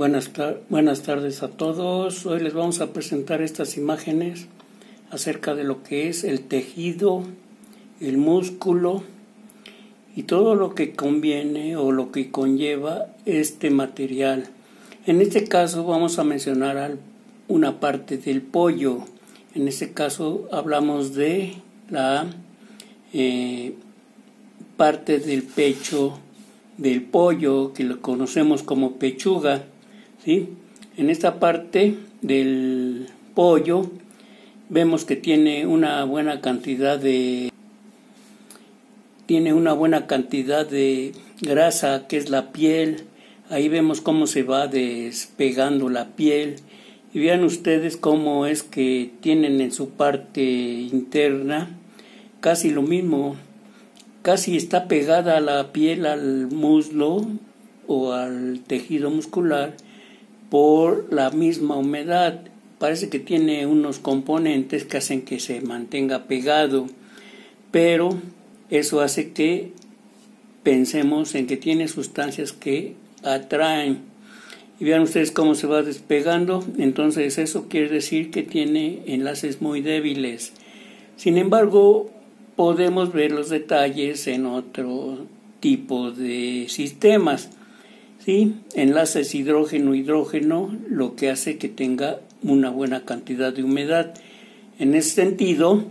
Buenas tardes a todos. Hoy les vamos a presentar estas imágenes acerca de lo que es el tejido, el músculo y todo lo que conviene o lo que conlleva este material. En este caso vamos a mencionar una parte del pollo. En este caso hablamos de la parte del pecho del pollo, que lo conocemos como pechuga, ¿sí? En esta parte del pollo vemos que tiene una buena cantidad de grasa, que es la piel. Ahí vemos cómo se va despegando la piel. Y vean ustedes cómo es que tienen en su parte interna casi lo mismo. Casi está pegada a la piel, al muslo o al tejido muscular por la misma humedad. Parece que tiene unos componentes que hacen que se mantenga pegado, pero eso hace que pensemos en que tiene sustancias que atraen. Y vean ustedes cómo se va despegando. Entonces eso quiere decir que tiene enlaces muy débiles. Sin embargo, podemos ver los detalles en otro tipo de sistemas, ¿sí? Enlaces hidrógeno-hidrógeno, lo que hace que tenga una buena cantidad de humedad. En ese sentido,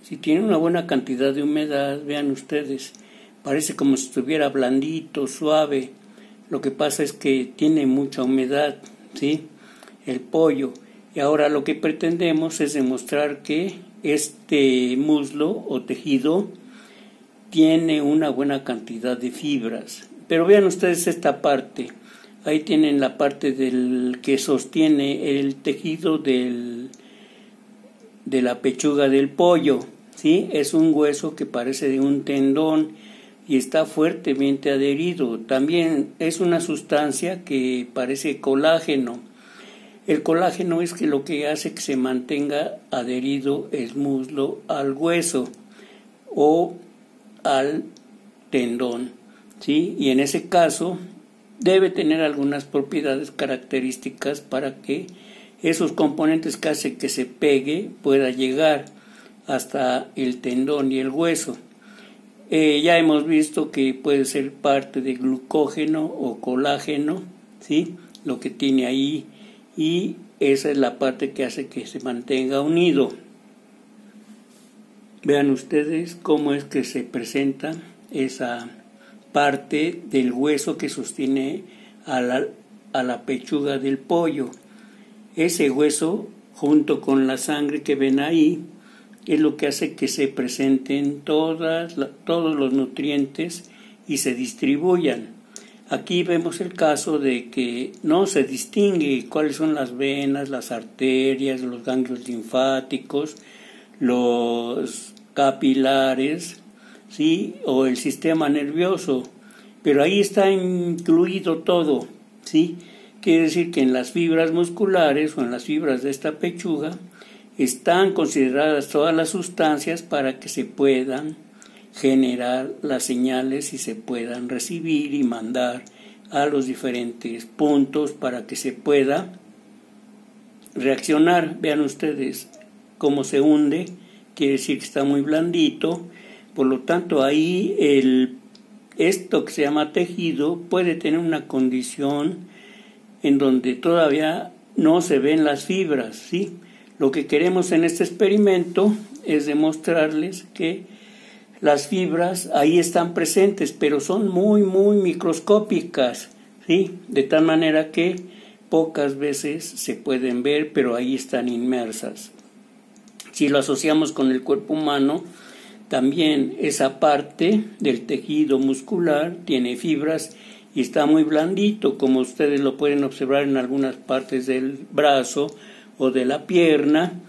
si tiene una buena cantidad de humedad, vean ustedes, parece como si estuviera blandito, suave. Lo que pasa es que tiene mucha humedad, ¿sí? El pollo. Y ahora lo que pretendemos es demostrar que este muslo o tejido tiene una buena cantidad de fibras. Pero vean ustedes esta parte. Ahí tienen la parte del que sostiene el tejido de la pechuga del pollo, ¿sí? Es un hueso que parece de un tendón y está fuertemente adherido. También es una sustancia que parece colágeno. El colágeno es lo que hace que se mantenga adherido el muslo al hueso o al tendón, ¿sí? Y en ese caso debe tener algunas propiedades características para que esos componentes que hacen que se pegue pueda llegar hasta el tendón y el hueso. Ya hemos visto que puede ser parte de glucógeno o colágeno, ¿sí? Lo que tiene ahí. Y esa es la parte que hace que se mantenga unido. Vean ustedes cómo es que se presenta esa parte del hueso que sostiene a la pechuga del pollo. Ese hueso, junto con la sangre que ven ahí, es lo que hace que se presenten todos los nutrientes y se distribuyan. Aquí vemos el caso de que no se distingue cuáles son las venas, las arterias, los ganglios linfáticos, los capilares, ¿sí? O el sistema nervioso, pero ahí está incluido todo, ¿sí? Quiere decir que en las fibras musculares o en las fibras de esta pechuga están consideradas todas las sustancias para que se puedan generar las señales y se puedan recibir y mandar a los diferentes puntos para que se pueda reaccionar. Vean ustedes cómo se hunde, quiere decir que está muy blandito, por lo tanto ahí esto que se llama tejido puede tener una condición en donde todavía no se ven las fibras, ¿sí? Lo que queremos en este experimento es demostrarles que las fibras ahí están presentes, pero son muy, muy microscópicas, ¿sí? De tal manera que pocas veces se pueden ver, pero ahí están inmersas. Si lo asociamos con el cuerpo humano, también esa parte del tejido muscular tiene fibras y está muy blandito, como ustedes lo pueden observar en algunas partes del brazo o de la pierna,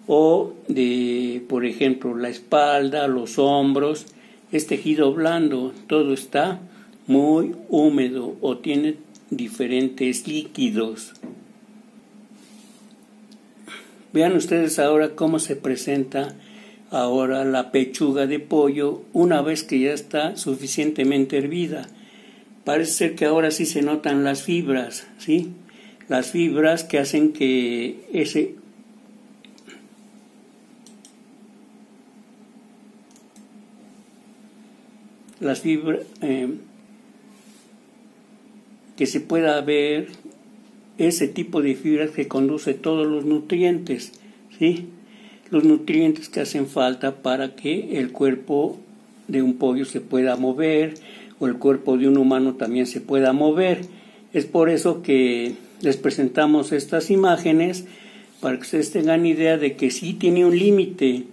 o de, por ejemplo, la espalda, los hombros. Es tejido blando, todo está muy húmedo o tiene diferentes líquidos. Vean ustedes ahora cómo se presenta la pechuga de pollo una vez que ya está suficientemente hervida. parece ser que ahora sí se notan las fibras, ¿sí? Las fibras que hacen que las fibras, que se pueda ver ese tipo de fibras que conduce todos los nutrientes, ¿sí? Los nutrientes que hacen falta para que el cuerpo de un pollo se pueda mover o el cuerpo de un humano también se pueda mover. Es por eso que les presentamos estas imágenes para que ustedes tengan idea de que sí tiene un límite.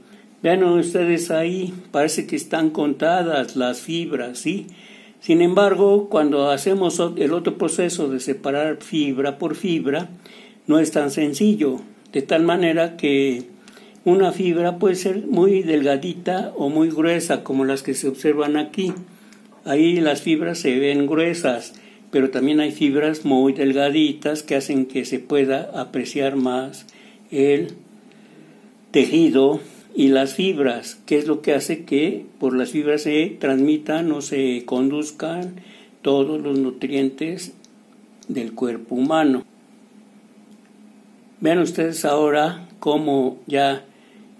Vean ustedes ahí, parece que están contadas las fibras, ¿sí? Sin embargo, cuando hacemos el otro proceso de separar fibra por fibra, no es tan sencillo, de tal manera que una fibra puede ser muy delgadita o muy gruesa, como las que se observan aquí. Ahí las fibras se ven gruesas, pero también hay fibras muy delgaditas que hacen que se pueda apreciar más el tejido y las fibras, que es lo que hace que por las fibras se transmitan o se conduzcan todos los nutrientes del cuerpo humano. Vean ustedes ahora cómo ya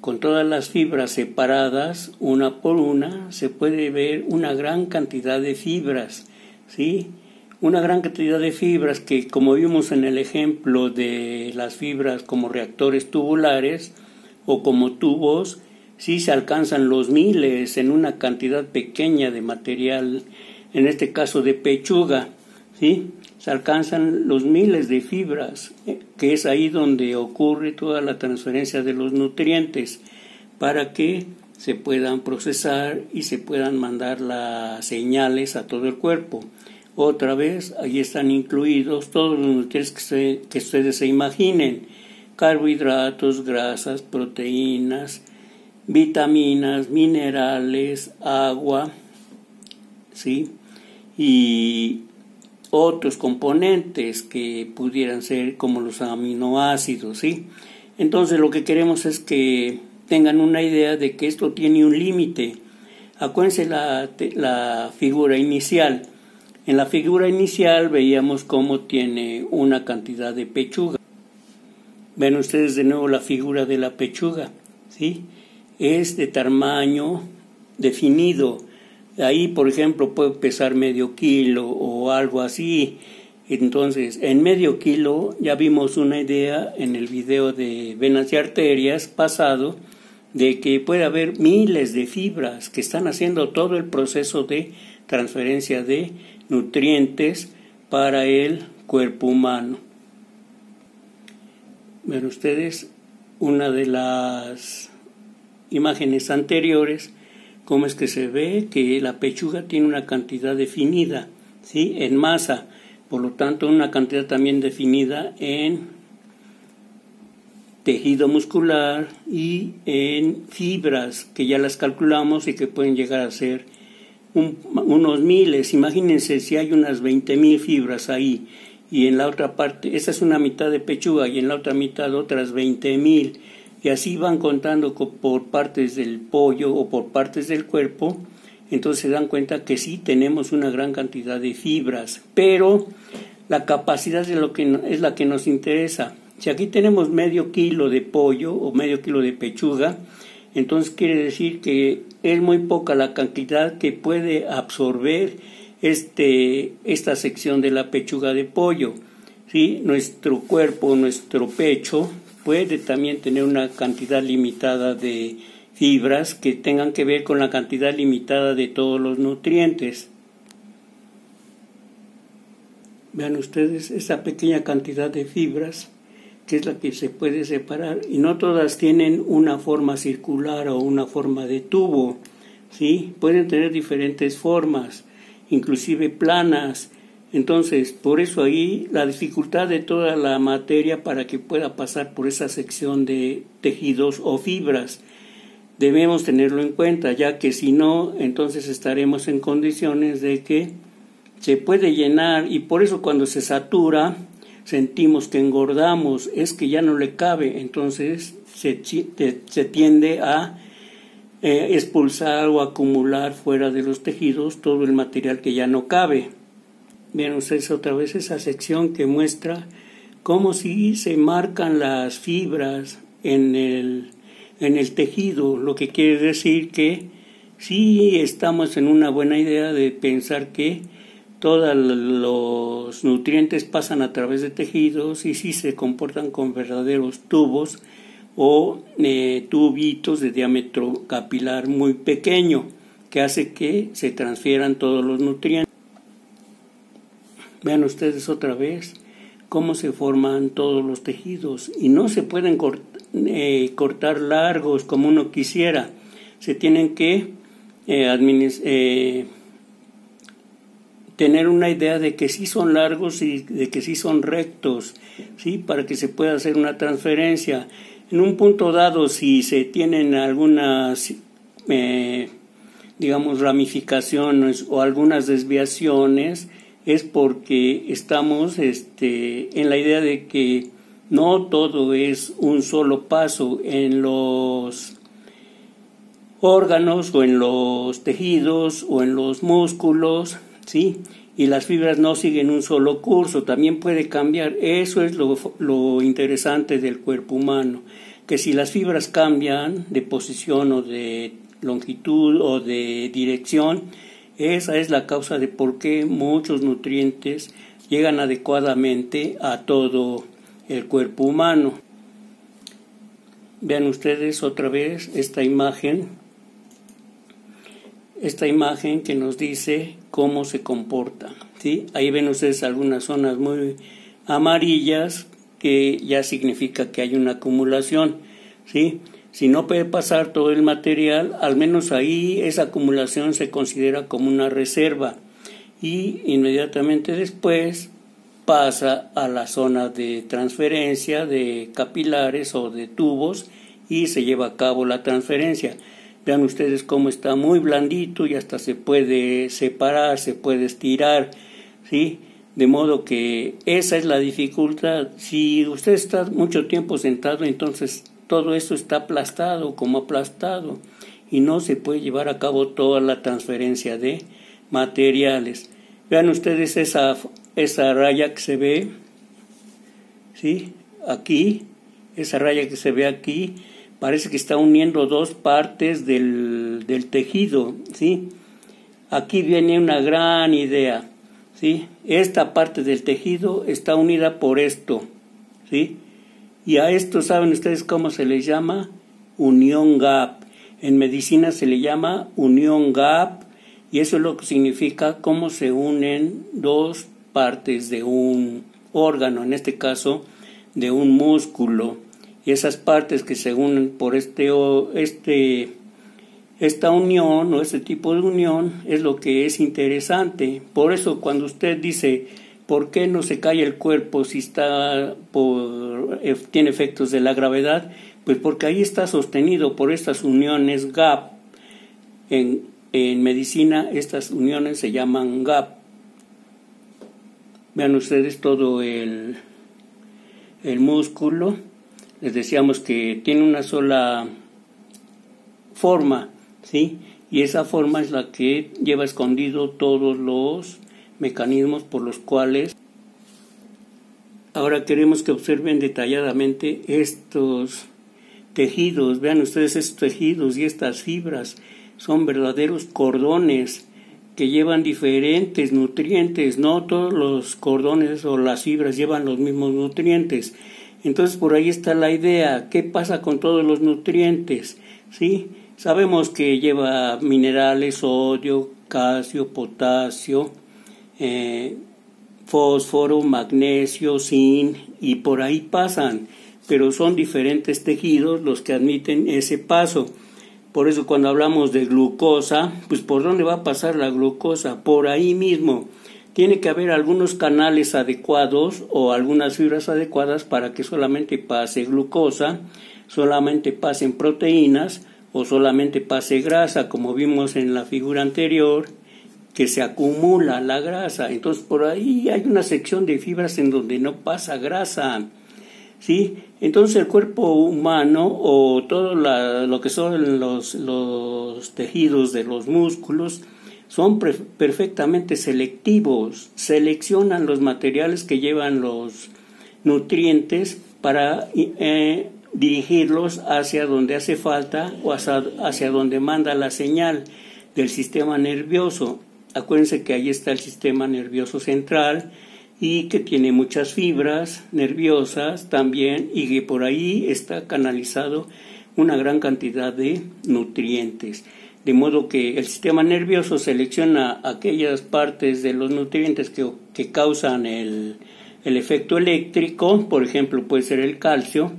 con todas las fibras separadas, una por una, se puede ver una gran cantidad de fibras, ¿sí? Una gran cantidad de fibras que, como vimos en el ejemplo de las fibras como reactores tubulares o como tubos, sí se alcanzan los miles en una cantidad pequeña de material, en este caso de pechuga, ¿sí? Se alcanzan los miles de fibras, que es ahí donde ocurre toda la transferencia de los nutrientes para que se puedan procesar y se puedan mandar las señales a todo el cuerpo. Otra vez, ahí están incluidos todos los nutrientes que ustedes se imaginen: carbohidratos, grasas, proteínas, vitaminas, minerales, agua, ¿sí? Y otros componentes que pudieran ser como los aminoácidos, ¿sí? Entonces lo que queremos es que tengan una idea de que esto tiene un límite. Acuérdense la figura inicial. En la figura inicial veíamos cómo tiene una cantidad de pechuga. Ven ustedes de nuevo la figura de la pechuga, ¿sí? Es de tamaño definido. Ahí, por ejemplo, puede pesar medio kilo o algo así. Entonces, en medio kilo ya vimos una idea en el video de venas y arterias pasado de que puede haber miles de fibras que están haciendo todo el proceso de transferencia de nutrientes para el cuerpo humano. Ven ustedes una de las imágenes anteriores, cómo es que se ve que la pechuga tiene una cantidad definida, ¿sí? En masa, por lo tanto una cantidad también definida en tejido muscular y en fibras, que ya las calculamos y que pueden llegar a ser unos miles. Imagínense si hay unas 20,000 fibras ahí, y en la otra parte, esa es una mitad de pechuga, y en la otra mitad otras 20,000. Y así van contando por partes del pollo o por partes del cuerpo. Entonces se dan cuenta que sí tenemos una gran cantidad de fibras, pero la capacidad es la que nos interesa. Si aquí tenemos medio kilo de pollo o medio kilo de pechuga, entonces quiere decir que es muy poca la cantidad que puede absorber esta sección de la pechuga de pollo, ¿sí? Nuestro cuerpo, nuestro pecho, puede también tener una cantidad limitada de fibras que tengan que ver con la cantidad limitada de todos los nutrientes. Vean ustedes esa pequeña cantidad de fibras, que es la que se puede separar, y no todas tienen una forma circular o una forma de tubo, ¿sí? Pueden tener diferentes formas, inclusive planas. Entonces, por eso ahí la dificultad de toda la materia para que pueda pasar por esa sección de tejidos o fibras. Debemos tenerlo en cuenta, ya que si no, entonces estaremos en condiciones de que se puede llenar, y por eso cuando se satura sentimos que engordamos, es que ya no le cabe, entonces se tiende a expulsar o acumular fuera de los tejidos todo el material que ya no cabe. Vean ustedes otra vez esa sección que muestra cómo si se marcan las fibras en el tejido, lo que quiere decir que sí estamos en una buena idea de pensar que todos los nutrientes pasan a través de tejidos y sí se comportan con verdaderos tubos o tubitos de diámetro capilar muy pequeño que hace que se transfieran todos los nutrientes. Vean ustedes otra vez cómo se forman todos los tejidos y no se pueden cortar largos como uno quisiera. Se tienen que tener una idea de que sí son largos y de que sí son rectos, ¿sí? Para que se pueda hacer una transferencia. En un punto dado, si se tienen algunas ramificaciones o algunas desviaciones, es porque estamos en la idea de que no todo es un solo paso en los órganos o en los tejidos o en los músculos, ¿sí? Y las fibras no siguen un solo curso, también puede cambiar. Eso es lo interesante del cuerpo humano, que si las fibras cambian de posición o de longitud o de dirección, esa es la causa de por qué muchos nutrientes llegan adecuadamente a todo el cuerpo humano. Vean ustedes otra vez esta imagen que nos dice cómo se comporta, ¿sí? Ahí ven ustedes algunas zonas muy amarillas que ya significa que hay una acumulación, ¿sí? Si no puede pasar todo el material, al menos ahí esa acumulación se considera como una reserva y inmediatamente después pasa a la zona de transferencia de capilares o de tubos y se lleva a cabo la transferencia. Vean ustedes cómo está muy blandito y hasta se puede separar, se puede estirar, ¿sí? De modo que esa es la dificultad. Si usted está mucho tiempo sentado, entonces todo esto está aplastado y no se puede llevar a cabo toda la transferencia de materiales. Vean ustedes esa raya que se ve, ¿sí? Aquí, esa raya que se ve aquí, parece que está uniendo dos partes del tejido, ¿sí? Aquí viene una gran idea, ¿sí? Esta parte del tejido está unida por esto, ¿sí? Y a esto, ¿saben ustedes cómo se les llama? Unión gap. En medicina se le llama unión gap y eso es lo que significa cómo se unen dos partes de un órgano, en este caso de un músculo. Y esas partes que se unen por esta unión o este tipo de unión es lo que es interesante. Por eso cuando usted dice, ¿por qué no se cae el cuerpo si tiene efectos de la gravedad? Pues porque ahí está sostenido por estas uniones gap. En medicina estas uniones se llaman gap. Vean ustedes todo el músculo. Les decíamos que tiene una sola forma, ¿sí? Y esa forma es la que lleva escondido todos los mecanismos por los cuales ahora queremos que observen detalladamente estos tejidos. Vean ustedes estos tejidos y estas fibras son verdaderos cordones que llevan diferentes nutrientes. No todos los cordones o las fibras llevan los mismos nutrientes. Entonces por ahí está la idea, ¿qué pasa con todos los nutrientes? ¿Sí? Sabemos que lleva minerales, sodio, calcio, potasio, fósforo, magnesio, zinc y por ahí pasan, pero son diferentes tejidos los que admiten ese paso. Por eso cuando hablamos de glucosa, pues ¿por dónde va a pasar la glucosa? Por ahí mismo. Tiene que haber algunos canales adecuados o algunas fibras adecuadas para que solamente pase glucosa, solamente pasen proteínas o solamente pase grasa, como vimos en la figura anterior, que se acumula la grasa. Entonces por ahí hay una sección de fibras en donde no pasa grasa, ¿sí? Entonces el cuerpo humano o todo lo que son los tejidos de los músculos son perfectamente selectivos, seleccionan los materiales que llevan los nutrientes para dirigirlos hacia donde hace falta o hacia donde manda la señal del sistema nervioso. Acuérdense que ahí está el sistema nervioso central y que tiene muchas fibras nerviosas también, y que por ahí está canalizado una gran cantidad de nutrientes. De modo que el sistema nervioso selecciona aquellas partes de los nutrientes que causan el efecto eléctrico. Por ejemplo, puede ser el calcio,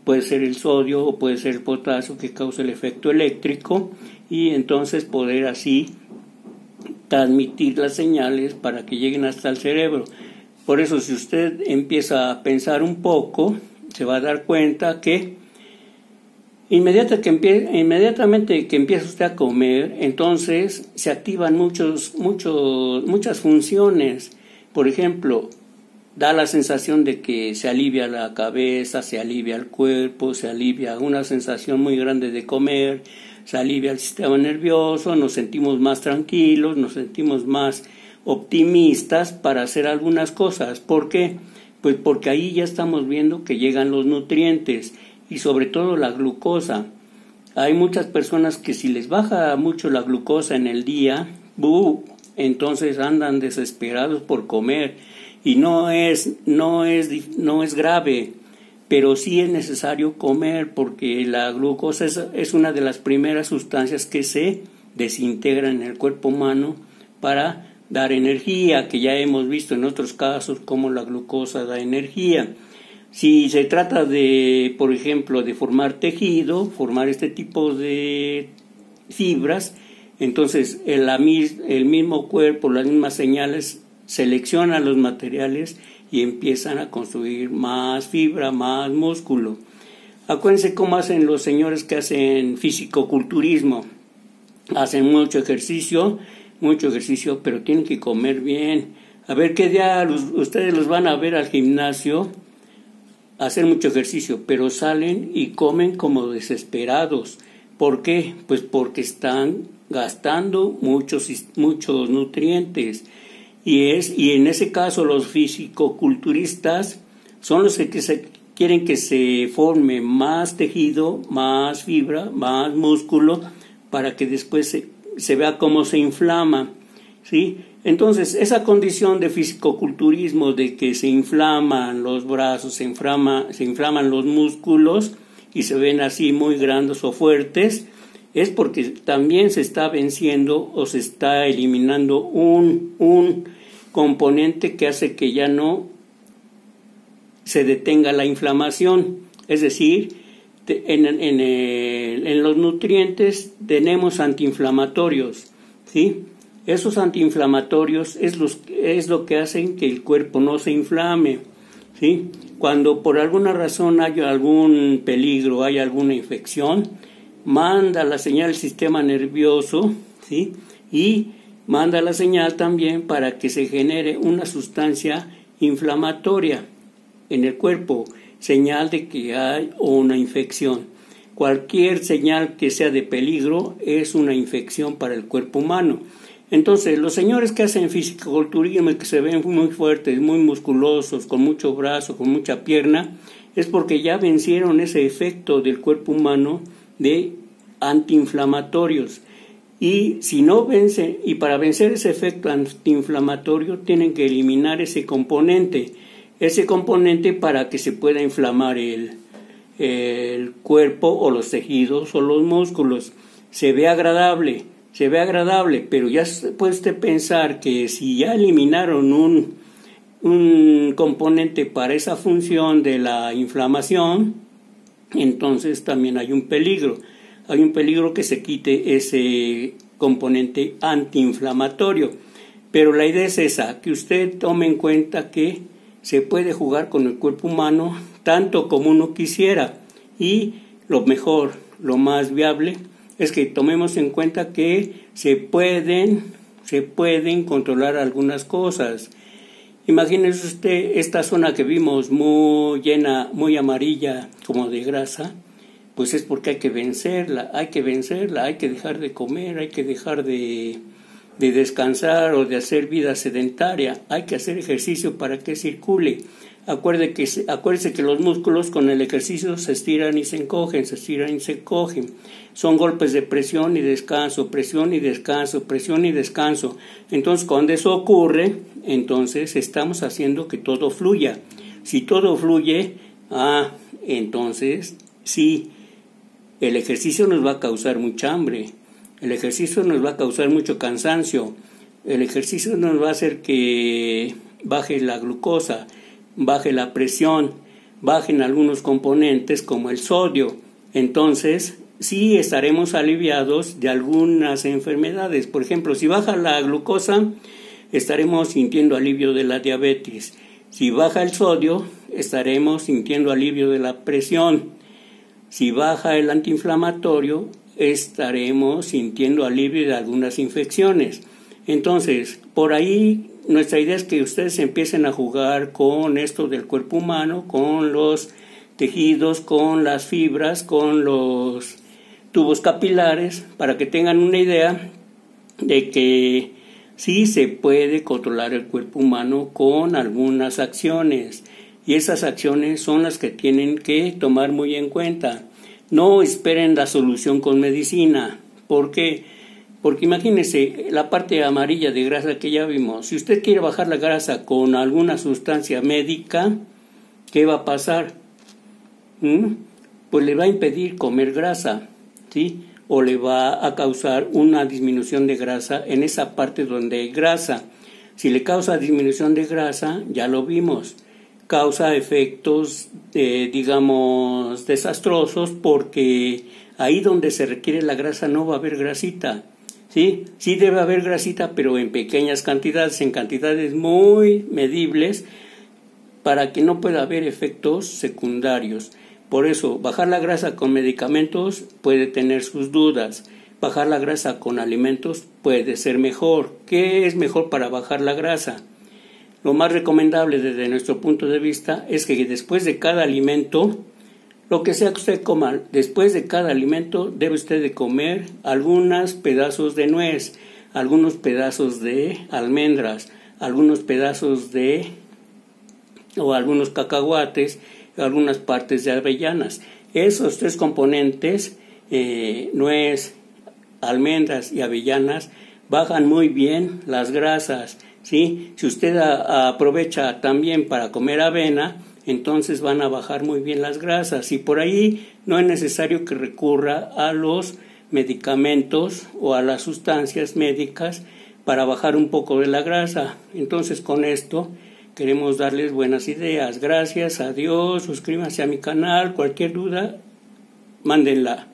puede ser el sodio o puede ser el potasio que causa el efecto eléctrico, y entonces poder así transmitir las señales para que lleguen hasta el cerebro. Por eso, si usted empieza a pensar un poco, se va a dar cuenta que inmediatamente que empieza usted a comer, entonces se activan muchas funciones. Por ejemplo, da la sensación de que se alivia la cabeza, se alivia el cuerpo, se alivia una sensación muy grande de comer, se alivia el sistema nervioso, nos sentimos más tranquilos, nos sentimos más optimistas para hacer algunas cosas. ¿Por qué? Pues porque ahí ya estamos viendo que llegan los nutrientes y sobre todo la glucosa. Hay muchas personas que si les baja mucho la glucosa en el día, entonces andan desesperados por comer, y no es grave, pero sí es necesario comer, porque la glucosa es una de las primeras sustancias que se desintegra en el cuerpo humano para dar energía, que ya hemos visto en otros casos cómo la glucosa da energía. Si se trata de, por ejemplo, de formar tejido, formar este tipo de fibras, entonces el mismo cuerpo, las mismas señales, seleccionan los materiales y empiezan a construir más fibra, más músculo. Acuérdense cómo hacen los señores que hacen fisicoculturismo. Hacen mucho ejercicio, pero tienen que comer bien. A ver qué día ustedes los van a ver al gimnasio hacer mucho ejercicio, pero salen y comen como desesperados. ¿Por qué? Pues porque están gastando muchos nutrientes. Y en ese caso los fisicoculturistas son los que quieren que se forme más tejido, más fibra, más músculo, para que después se vea cómo se inflama, ¿sí? Entonces, esa condición de fisicoculturismo, de que se inflaman los brazos, se inflaman los músculos y se ven así muy grandes o fuertes, es porque también se está venciendo o se está eliminando un componente que hace que ya no se detenga la inflamación. Es decir, en los nutrientes tenemos antiinflamatorios, ¿sí? Esos antiinflamatorios es lo que hacen que el cuerpo no se inflame, ¿sí? Cuando por alguna razón hay algún peligro, hay alguna infección, manda la señal al sistema nervioso, ¿sí? Y manda la señal también para que se genere una sustancia inflamatoria en el cuerpo, señal de que hay una infección. Cualquier señal que sea de peligro es una infección para el cuerpo humano. Entonces, los señores que hacen fisicoculturismo y que se ven muy fuertes, muy musculosos, con mucho brazo, con mucha pierna, es porque ya vencieron ese efecto del cuerpo humano de antiinflamatorios. Y si no vencen, y para vencer ese efecto antiinflamatorio, tienen que eliminar ese componente para que se pueda inflamar el cuerpo o los tejidos o los músculos. Se ve agradable, pero ya puede usted pensar que si ya eliminaron un componente para esa función de la inflamación, entonces también hay un peligro. Hay un peligro que se quite ese componente antiinflamatorio. Pero la idea es esa, que usted tome en cuenta que se puede jugar con el cuerpo humano tanto como uno quisiera. Y lo mejor, lo más viable, es que tomemos en cuenta que se pueden controlar algunas cosas. Imagínese usted esta zona que vimos muy llena, muy amarilla, como de grasa, pues es porque hay que vencerla, hay que dejar de comer, hay que dejar de de descansar o de hacer vida sedentaria. Hay que hacer ejercicio para que circule. Acuérdese que los músculos con el ejercicio se estiran y se encogen, se estiran y se encogen. Son golpes de presión y descanso, presión y descanso, presión y descanso. Entonces, cuando eso ocurre, entonces estamos haciendo que todo fluya. Si todo fluye, entonces sí, el ejercicio nos va a causar mucha hambre, el ejercicio nos va a causar mucho cansancio, el ejercicio nos va a hacer que baje la glucosa, baje la presión, bajen algunos componentes como el sodio. Entonces, sí estaremos aliviados de algunas enfermedades. Por ejemplo, si baja la glucosa, estaremos sintiendo alivio de la diabetes. Si baja el sodio, estaremos sintiendo alivio de la presión. Si baja el antiinflamatorio, estaremos sintiendo alivio de algunas infecciones. Entonces, por ahí nuestra idea es que ustedes empiecen a jugar con esto del cuerpo humano, con los tejidos, con las fibras, con los tubos capilares, para que tengan una idea de que sí se puede controlar el cuerpo humano con algunas acciones. Y esas acciones son las que tienen que tomar muy en cuenta. No esperen la solución con medicina. ¿Por qué? Porque imagínense la parte amarilla de grasa que ya vimos. Si usted quiere bajar la grasa con alguna sustancia médica, ¿qué va a pasar? Pues le va a impedir comer grasa, ¿sí? O le va a causar una disminución de grasa en esa parte donde hay grasa. Si le causa disminución de grasa, ya lo vimos, causa efectos, digamos, desastrosos, porque ahí donde se requiere la grasa no va a haber grasita. Sí, sí debe haber grasita, pero en pequeñas cantidades, en cantidades muy medibles, para que no pueda haber efectos secundarios. Por eso, bajar la grasa con medicamentos puede tener sus dudas. Bajar la grasa con alimentos puede ser mejor. ¿Qué es mejor para bajar la grasa? Lo más recomendable desde nuestro punto de vista es que después de cada alimento, lo que sea que usted coma, después de cada alimento debe usted de comer algunos pedazos de nuez, algunos pedazos de almendras, algunos pedazos o algunos cacahuates, algunas partes de avellanas. Esos tres componentes, nuez, almendras y avellanas, bajan muy bien las grasas, ¿sí? Si usted aprovecha también para comer avena, entonces van a bajar muy bien las grasas, y por ahí no es necesario que recurra a los medicamentos o a las sustancias médicas para bajar un poco de la grasa. Entonces, con esto queremos darles buenas ideas. Gracias, adiós, suscríbanse a mi canal, cualquier duda, mándenla.